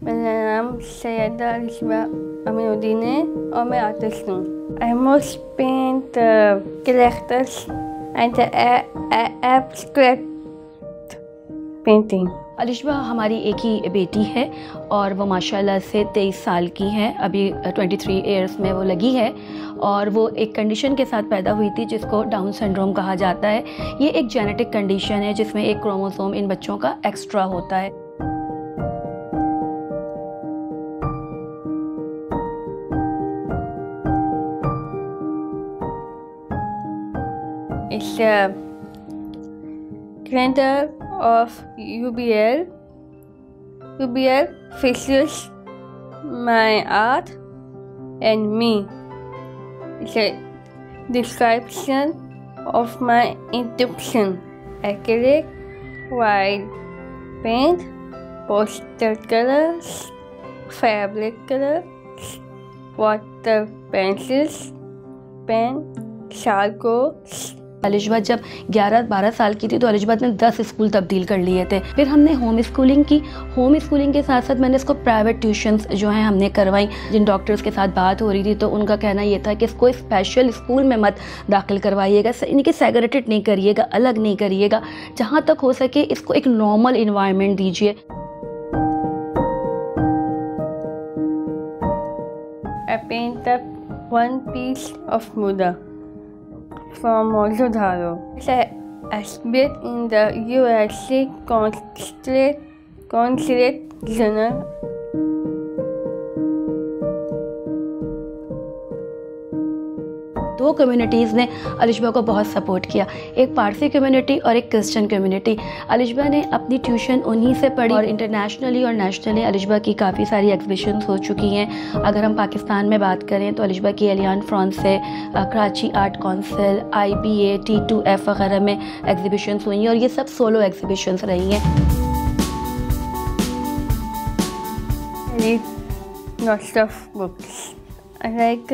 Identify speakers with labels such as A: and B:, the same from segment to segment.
A: मेरा नाम सैयदा अलिशबा अमीनुद्दीन है और मैं आर्टिस्ट हूँ। I most paint characters and abstract painting.
B: Alishba हमारी एक ही बेटी है और वो माशाल्लाह से 23 साल की है, अभी 23 ईयर्स में वो लगी है और वो एक कंडीशन के साथ पैदा हुई थी जिसको डाउन सिंड्रोम कहा जाता है। ये एक जेनेटिक कंडीशन है जिसमें एक क्रोमोसोम इन बच्चों का एक्स्ट्रा होता है।
A: It's a calendar of UBL. UBL features my art and me. It's a description of my intuition. Acrylic, white paint, pastel colors, fabric colors, water pencils, pen, charcoals.
B: Alishba जब 11-12 साल की थी तो अलिशबा ने 10 स्कूल तब्दील कर लिए थे। फिर हमने होम स्कूलिंग की। होम स्कूलिंग के साथ साथ मैंने इसको प्राइवेट ट्यूशन्स जो हैं हमने करवाई। जिन डॉक्टर्स के साथ बात हो रही थी तो उनका कहना ये था कि इसको स्पेशल स्कूल में मत दाखिल करवाइएगा, इनकी सेग्रेगेटेड नहीं करिएगा, अलग नहीं करिएगा, जहाँ तक हो सके इसको एक नॉर्मल इन्वायरमेंट दीजिए।
A: I painted one piece of Buddha from Moldova. It's exhibit in the USC Consulate General.
B: दो कम्युनिटीज़ ने अलिशबा को बहुत सपोर्ट किया, एक पारसी कम्युनिटी और एक क्रिश्चियन कम्युनिटी। अलिशबा ने अपनी ट्यूशन उन्हीं से पढ़ी और इंटरनेशनली और नेशनली अलिशबा की काफ़ी सारी एग्जीबिशंस हो चुकी हैं। अगर हम पाकिस्तान में बात करें तो अलिशबा की एलियान फ्रांस से, Karachi art council, IBA, T2F वगैरह में एग्जीबिशंस हुई हैं और ये सब सोलो एग्जीबिशंस रही हैं।
A: Lots of books. I like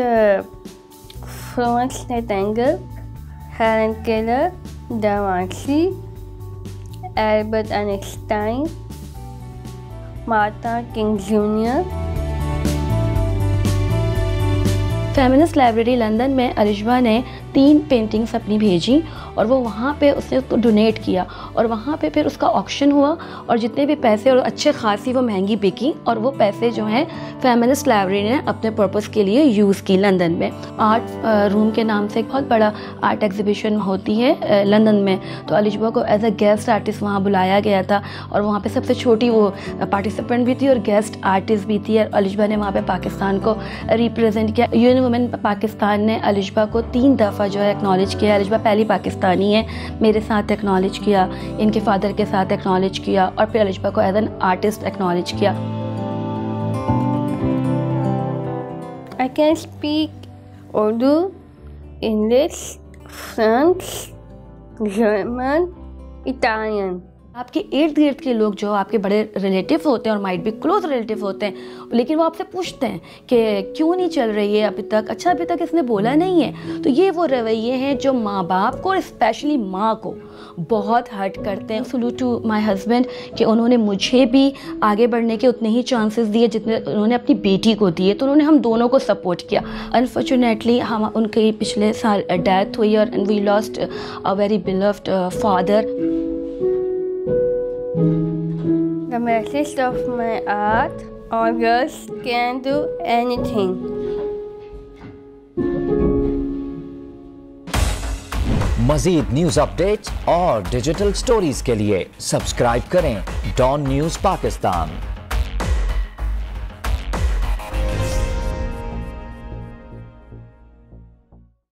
A: Florence Nightingale, Helen Keller, Da Vinci, Albert Einstein, Martin King Jr.
B: Feminist library London में अलिशबा ने 3 पेंटिंग्स अपनी भेजी और वो वहाँ पे उसने उसको डोनेट किया और वहाँ पे फिर उसका ऑक्शन हुआ और जितने भी पैसे और अच्छे खासी वो महंगी बिकी और वो पैसे जो हैं फेमिनिस्ट लाइब्रेरी ने अपने पर्पस के लिए यूज़ की। लंदन में आर्ट रूम के नाम से एक बहुत बड़ा आर्ट एग्जीबिशन होती है लंदन में, तो अलिशबा को एज अ गेस्ट आर्टिस्ट वहाँ बुलाया गया था और वहाँ पे सबसे छोटी वो पार्टिसिपेंट भी थी और गेस्ट आर्टिस्ट भी थी और अलिशबा ने वहाँ पे पाकिस्तान को रिप्रेजेंट किया। यूएन वुमेन पाकिस्तान ने अलिशबा को 3 दफ़ा जो है एक्नॉलेज किया। अलिशबा पहली पाकिस्तानी है, मेरे साथ एक्नॉलेज किया, इनके फादर के साथ एक्नॉलेज किया और फिर अलिशबा को एज एन आर्टिस्ट एक्नॉलेज किया।
A: I can speak Urdu, English, French, German, Italian.
B: आपके इर्द गिर्द के लोग जो आपके बड़े रिलेटिव होते हैं और माइट भी क्लोज रिलेटिव होते हैं, लेकिन वो आपसे पूछते हैं कि क्यों नहीं चल रही है अभी तक, अच्छा अभी तक इसने बोला नहीं है। तो ये वो रवैये हैं जो माँ बाप को और स्पेशली माँ को बहुत हर्ट करते हैं। सलूट टू माय हस्बैंड कि उन्होंने मुझे भी आगे बढ़ने के उतने ही चांसेस दिए जितने उन्होंने अपनी बेटी को दिए, तो उन्होंने हम दोनों को सपोर्ट किया। अनफॉर्चुनेटली हम उनकी पिछले साल डेथ हुई और we lost a very beloved father.
A: The message of my art, all girls can do anything.
C: मज़ीद न्यूज़ अपडेट्स और डिजिटल स्टोरीज के लिए सब्सक्राइब करें डॉन न्यूज़ पाकिस्तान।